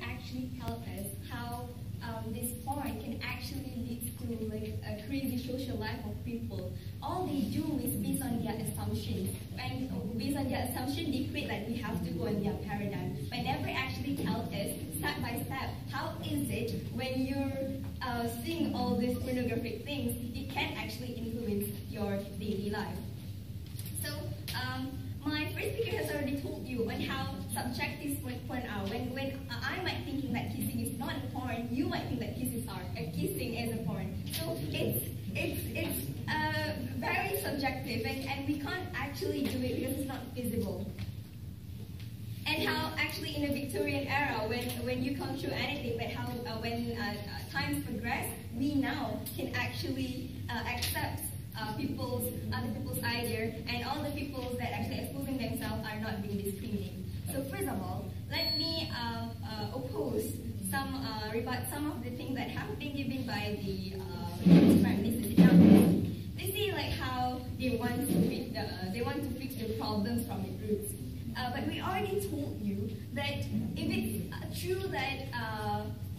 actually tell us how this porn can actually lead to like a crazy social life of people. All they do is based on their assumptions, and based on their assumption, they create like we have to go on their paradigm, but never actually tell us step by step how is it when you're seeing all these pornographic things, it can actually influence your daily life. So my first speaker has already told you on how subjective porn are. When I might thinking that kissing is not a porn, you might think that kissing is a porn. So it's very subjective, and we can't actually do it because it's not visible. And how actually in the Victorian era, when you come through anything, but how when times progress, we now can actually accept other people's idea, and all the people that actually exposing themselves are not being discriminated. So first of all, let me rebut some of the things that have been given by the Prime Minister. They say like how they want to fix the problems from the roots. But we already told you that if it's true that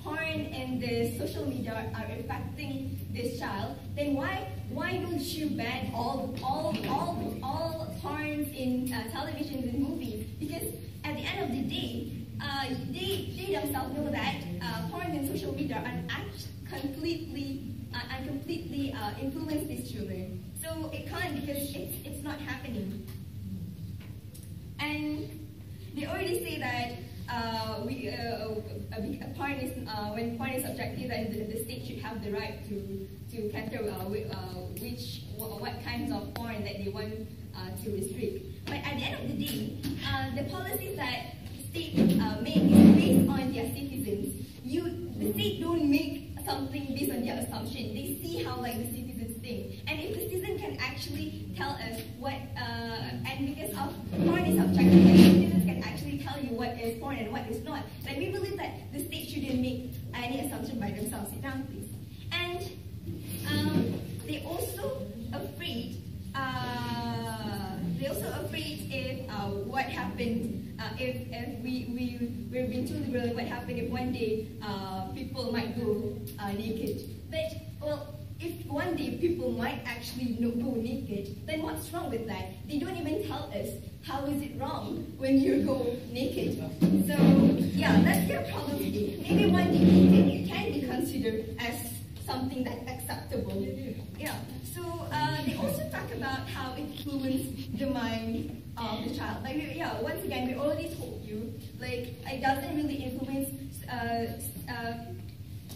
porn and the social media are affecting this child, then why don't you ban all porns in television and movies? Because at the end of the day, they themselves know that porn and social media are completely influence these children. So it can't, because it's not happening. And they already say that when porn is subjective, then the state should have the right to cater what kinds of porn that they want to restrict. But at the end of the day, the policies that state make is based on their citizens. The state don't make something based on their assumption. They see how like the citizens think, and if the citizen can actually tell us what, and because of porn is subjective, the citizens can actually tell you what is porn and what is not. Like we believe that the state shouldn't make any assumption by themselves. Sit down, please. And they also afraid. If what happened if we're being too liberal. What happened if one day people might go naked? But well, if one day people might actually go naked, then what's wrong with that? They don't even tell us how is it wrong when you go naked. So yeah, that's their problem today. Maybe one day naked can be considered as something that's acceptable. Yeah. So they also talk about how it influences the mind of the child. Like once again, we already told you, like it doesn't really influence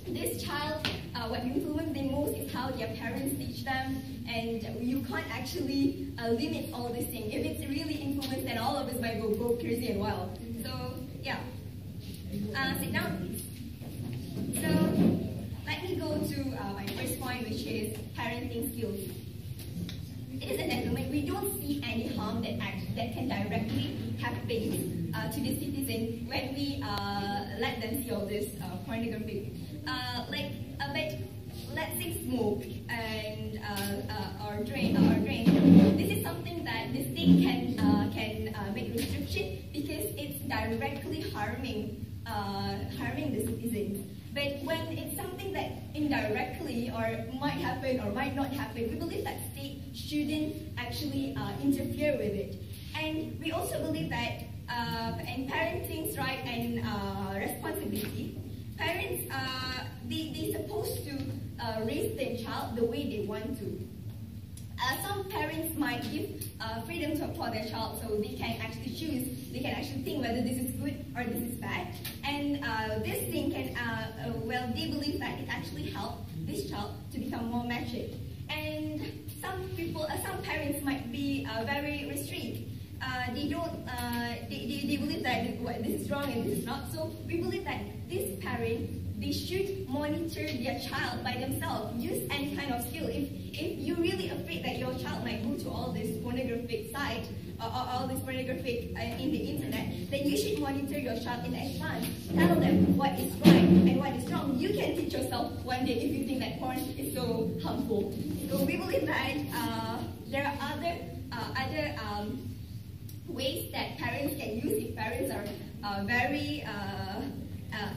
this child. What influences them most is how their parents teach them, and you can't actually limit all these things. If it's really influenced, then all of us might go crazy and wild. So yeah, sit down, please. So let me go to my first point, which is parenting skills. It is an like we don't see any harm that can directly happen to the citizen when we let them see all this pornography. But let's say smoke and or drink. This is something that the state can make restriction because it's directly harming the citizens. But when it's something that indirectly or might happen or might not happen, we believe that state shouldn't actually interfere with it. And we also believe that in parenting's right and responsibility, parents they're supposed to raise their child the way they want to. Some parents might give freedom for their child, so they can actually choose, they can actually think whether this is good or this is bad. And this thing can, they believe that it actually helps this child to become more mature. And some parents might be very restricted. They believe that this is wrong and this is not. So we believe that this parent, they should monitor their child by themselves. Use any kind of skill. If you're really afraid that your child might go to all this pornographic sites or all this pornographic in the internet, then you should monitor your child in advance. Tell them what is right and what is wrong. You can teach yourself one day if you think that porn is so harmful. So we believe that there are other ways that parents can use if parents are very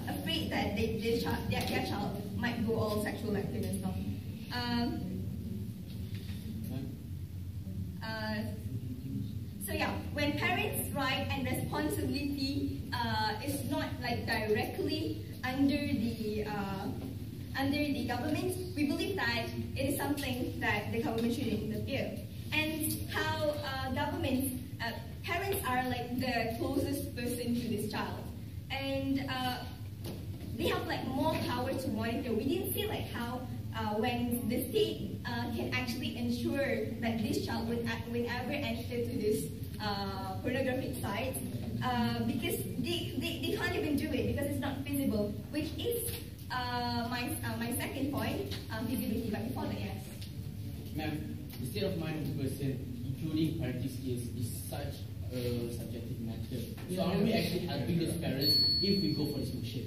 afraid that their child might go all sexual active and stuff. So yeah, when parents' right and responsibility is not like directly under the government, we believe that it is something that the government should interfere. And how parents are like the closest person to this child, and they have like more power to monitor. We didn't see like how when the state can actually ensure that this child would ever enter to this pornographic site, because they can't even do it because it's not feasible, which is my second point, feasibility. But before that, yes. Ma'am, the state of mind of the person, including parenting skills, is such a subjective matter. So are we actually helping those parents if we go for this motion?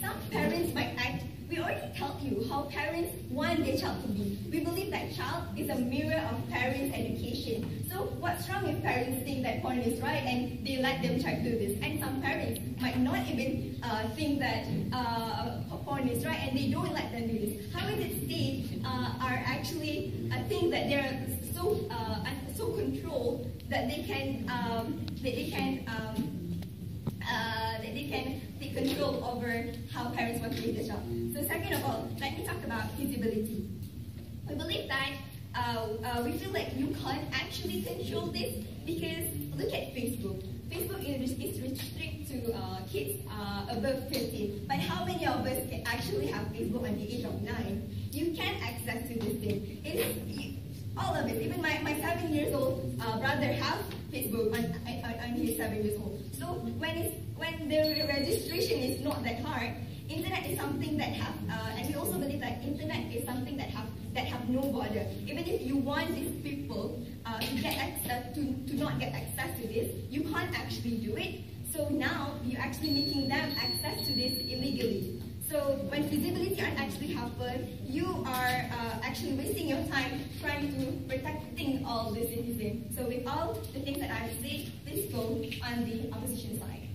Some parents might act. We already told you how parents want their child to be. We believe that child is a mirror of parents' education. So what's wrong if parents think that porn is right and they let them try to do this? And some parents might not even think that porn is right and they don't let them do this. How is it state are actually think that they're so controlled that they can take control over how parents want to raise their child. So second of all, let me talk about feasibility. We believe that we feel like you can't actually control this because look at Facebook. Facebook is restricted to kids above 15. But how many of us can actually have Facebook at the age of 9? You can access to this thing. All of it. Even my 7 years old brother have Facebook and he's 7 years old. So when the registration is not that hard, internet is something that and we also believe that internet is something that have no border. Even if you want these people to get access to not get access to this, you can't actually do it. So now you're actually making them access to this illegally. So when feasibility aren't actually happen, you are actually wasting your time trying to protecting all the citizens. So with all the things that I've said, please go on the opposition side.